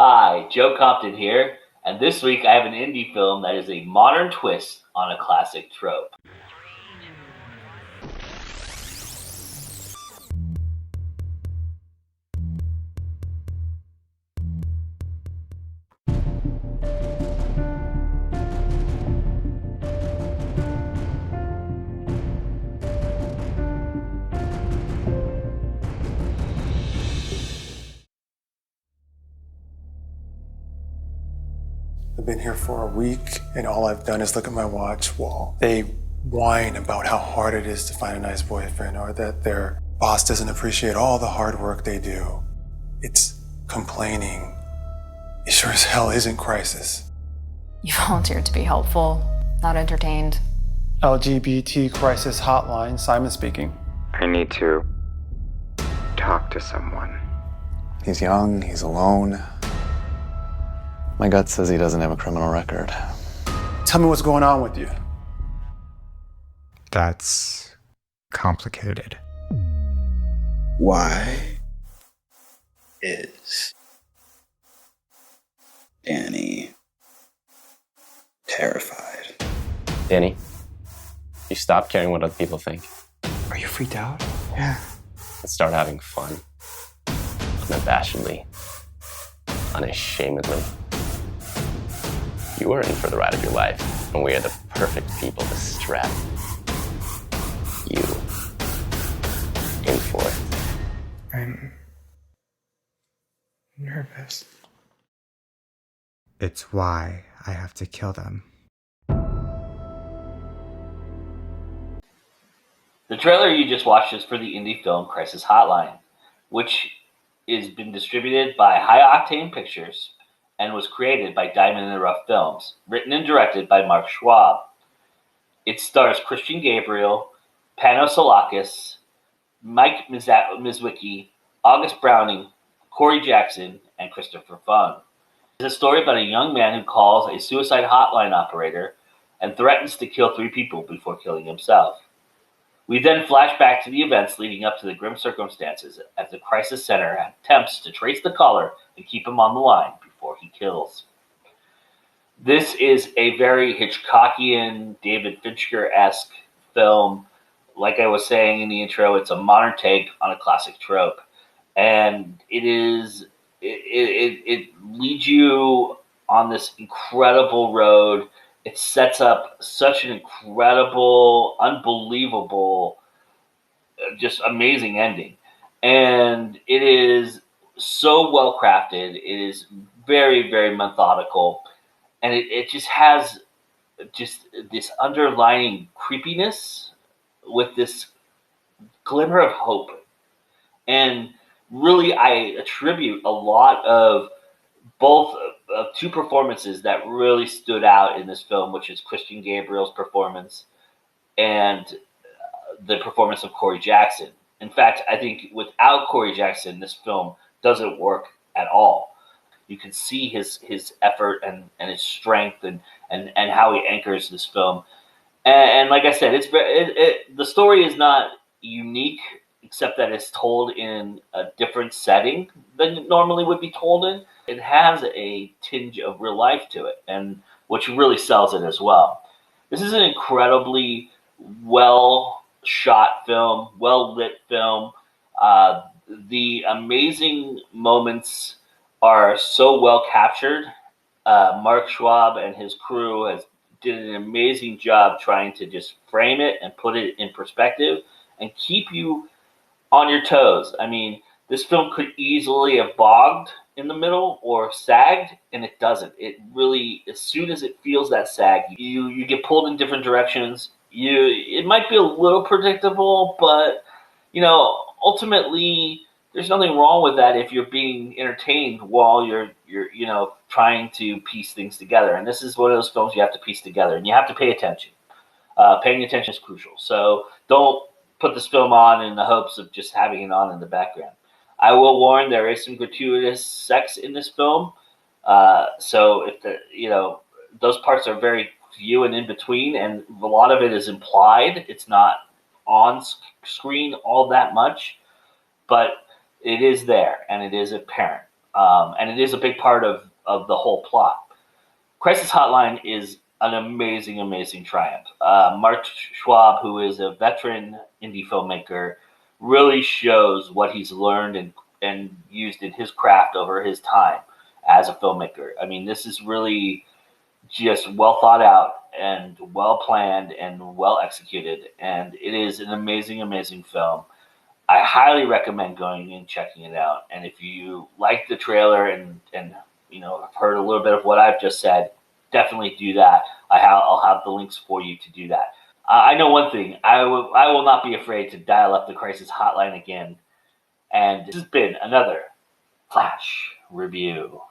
Hi, Joe Compton here, and this week I have an indie film that is a modern twist on a classic trope. I've been here for a week, and all I've done is look at my watch while they whine about how hard it is to find a nice boyfriend, or that their boss doesn't appreciate all the hard work they do. It's complaining. It sure as hell isn't Crisis. You volunteered to be helpful, not entertained. LGBT Crisis Hotline, Simon speaking. I need to talk to someone. He's young, he's alone. My gut says he doesn't have a criminal record. Tell me what's going on with you. That's complicated. Why is Danny terrified? Danny, you stop caring what other people think. Are you freaked out? Yeah. And start having fun. Unabashedly. Unashamedly. You are in for the ride of your life, and we are the perfect people to strap you in for it. I'm nervous. It's why I have to kill them. The trailer you just watched is for the indie film Crisis Hotline, which has been distributed by High Octane Pictures and was created by Diamond in the Rough Films, written and directed by Mark Schwab. It stars Christian Gabriel, Pano Tsaklas, Mike Mizwicki, August Browning, Corey Jackson, and Christopher Fung. It's a story about a young man who calls a suicide hotline operator and threatens to kill 3 people before killing himself. We then flash back to the events leading up to the grim circumstances as the Crisis Center attempts to trace the caller and keep him on the line before he kills. This is a very Hitchcockian, David Fincher-esque film. Like I was saying in the intro, it's a modern take on a classic trope. And it leads you on this incredible road. It sets up such an incredible, unbelievable, just amazing ending. And it is so well crafted. It is very, very methodical. And it just has just this underlying creepiness with this glimmer of hope. And really, I attribute a lot of both of 2 performances that really stood out in this film, which is Christian Gabriel's performance and the performance of Corey Jackson. In fact, I think without Corey Jackson, this film doesn't work at all. You can see his effort and his strength and how he anchors this film. And like I said, the story is not unique, except that it's told in a different setting than it normally would be told in. It has a tinge of real life to it, and which really sells it as well. This is an incredibly well-shot film, well-lit film. The amazing moments are so well captured. Mark Schwab and his crew did an amazing job trying to just frame it and put it in perspective and keep you on your toes. I mean, this film could easily have bogged in the middle or sagged, and it doesn't. It really, as soon as it feels that sag, you get pulled in different directions. It might be a little predictable, but ultimately, there's nothing wrong with that if you're being entertained while you're trying to piece things together. And this is one of those films you have to piece together, and you have to pay attention. Paying attention is crucial. So don't put this film on in the hopes of just having it on in the background. I will warn, there is some gratuitous sex in this film. So if those parts are very few and in between, and a lot of it is implied. It's not on screen all that much, but it is there and it is apparent. and it is a big part of the whole plot. Crisis Hotline is an amazing, amazing triumph. Mark Schwab, who is a veteran indie filmmaker, really shows what he's learned and used in his craft over his time as a filmmaker. I mean, this is really just well thought out and well planned and well executed, and it is an amazing, amazing film. I highly recommend going and checking it out. And if you like the trailer and have heard a little bit of what I've just said, definitely do that. I'll have the links for you to do that. I know one thing. I will not be afraid to dial up the Crisis Hotline again. And this has been another Flash Review.